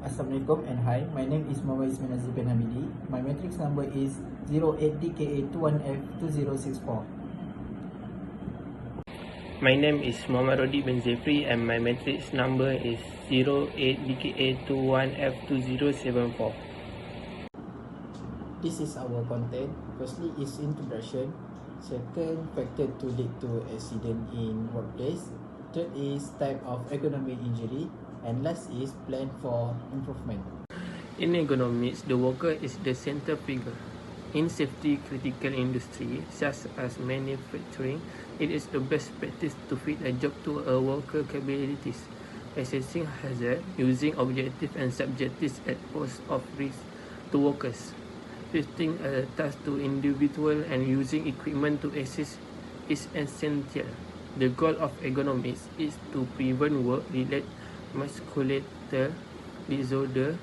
Assalamualaikum and hi, my name is Muhammad Ismail Azizah bin Hamidi. My matrix number is 08DKA21F2064. My name is Muhammad Rodi bin Zefri and my matrix number is 08DKA21F2074. This is our content. Firstly is introduction. Second, factor to lead to accident in workplace. Third is type of ergonomic injury. And last is plan for improvement. In ergonomics, the worker is the center figure. In safety critical industry, such as manufacturing, it is the best practice to fit a job to a worker capabilities, assessing hazard, using objective and subjective at pose of risk to workers, shifting a task to individual and using equipment to assist is essential. The goal of ergonomics is to prevent work-related musculoskeletal disorder.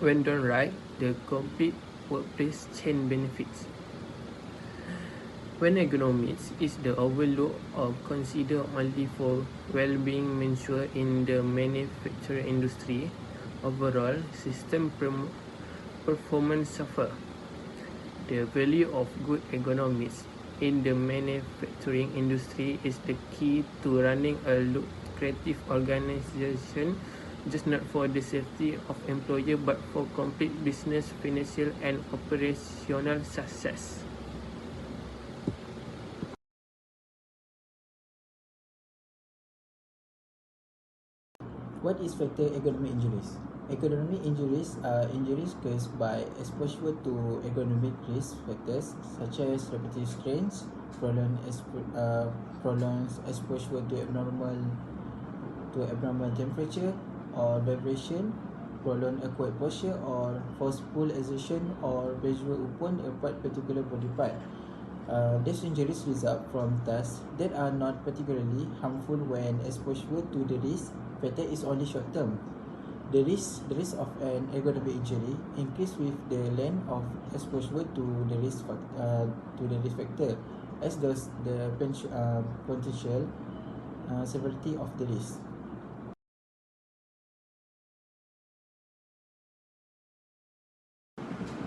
When done right, the complete workplace chain benefits. When ergonomics is the overlooked or considered only for well-being measure in the manufacturing industry, overall system performance suffer. The value of good ergonomics in the manufacturing industry is the key to running a lucrative organization, just not for the safety of employer but for complete business, financial and operational success. What is factor ergonomic injuries? Ergonomic injuries are injuries caused by exposure to ergonomic risk factors such as repetitive strains, prolonged exposure to abnormal temperature or vibration, prolonged awkward posture or forceful exertion or visual upon a particular body part. These injuries result from tasks that are not particularly harmful when exposure to the risk factor is only short term. The risk of an ergonomic injury increase with the length of exposure to the risk factor, as does the potential severity of the risk.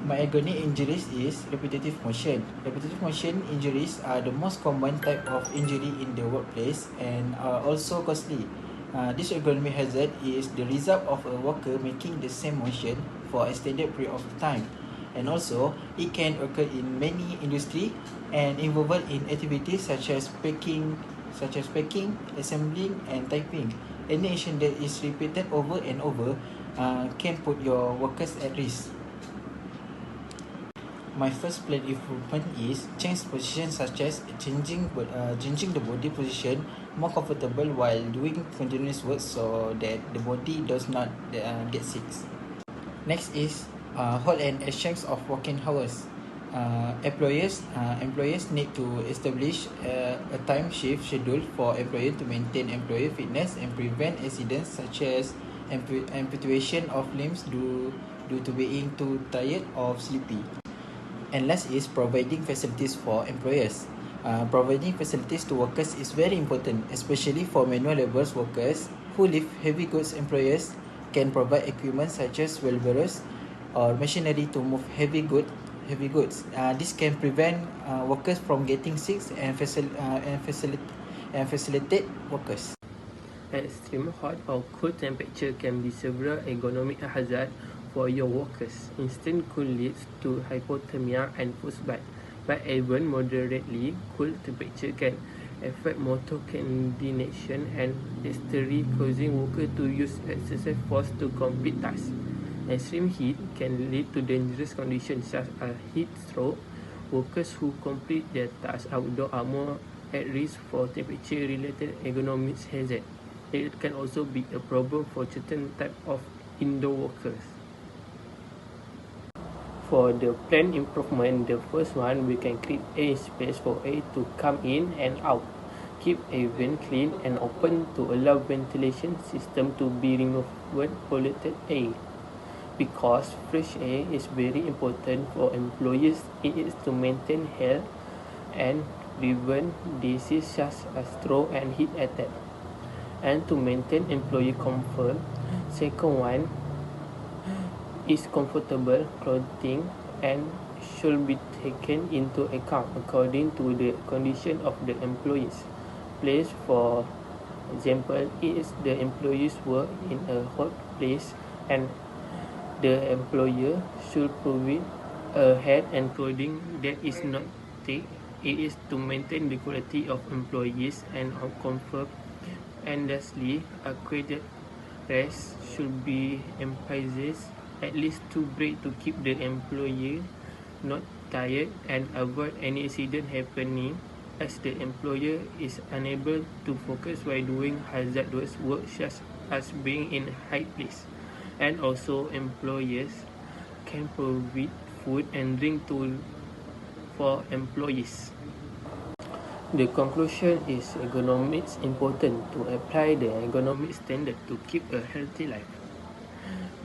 My ergonomic injuries is repetitive motion. Repetitive motion injuries are the most common type of injury in the workplace and are also costly. This ergonomic hazard is the result of a worker making the same motion for an extended period of time, and also it can occur in many industries and involved in activities such as packing, assembling, and typing. Any action that is repeated over and over can put your workers at risk. My first plan improvement is change position, such as changing the body position more comfortable while doing continuous work so that the body does not get sick. Next is hold and exchange of working hours. Employers need to establish a time shift schedule for employers to maintain employee fitness and prevent accidents such as amputation of limbs due to being too tired or sleepy. And last is providing facilities for employers. Providing facilities to workers is very important, especially for manual labour workers who lift heavy goods. Employers can provide equipment such as wheelbarrows or machinery to move heavy goods. This can prevent workers from getting sick and facilitate workers. Extreme hot or cold temperature can be several ergonomic hazards for your workers. Instant cool leads to hypothermia and frostbite, but even moderately cool temperature can affect motor coordination and dexterity, causing workers to use excessive force to complete tasks. Extreme heat can lead to dangerous conditions such as heat stroke. Workers who complete their tasks outdoors are more at risk for temperature-related ergonomic hazards. It can also be a problem for certain type of indoor workers. For the planned improvement, the first one, we can create a space for air to come in and out. Keep a vent clean and open to allow ventilation system to be removed polluted air. Because fresh air is very important for employees, it is to maintain health and prevent diseases such as stroke and heat attack. And to maintain employee comfort, second one, is comfortable clothing and should be taken into account according to the condition of the employee's place. For example, if the employees work in a hot place and the employer should provide a hat and clothing that is not thick. It is to maintain the quality of employees and of comfort. And lastly, accurate rest should be emphasized at least 2 breaks to keep the employee not tired and avoid any accident happening, as the employer is unable to focus while doing hazardous work such as being in a high place. And also employers can provide food and drink for employees. The conclusion is ergonomics important to apply the ergonomic standard to keep a healthy life.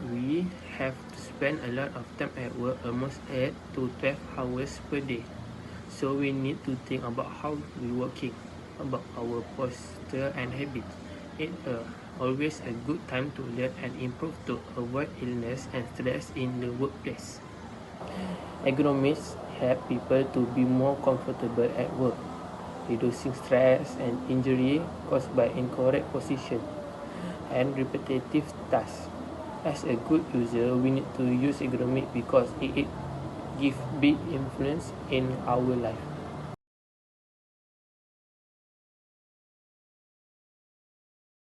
We have to spend a lot of time at work, almost 8 to 12 hours per day. So we need to think about how we working, about our posture and habits. It's always a good time to learn and improve to avoid illness and stress in the workplace. Ergonomics help people to be more comfortable at work, reducing stress and injury caused by incorrect position and repetitive tasks. As a good user, we need to use ergonomic because it gives big influence in our life.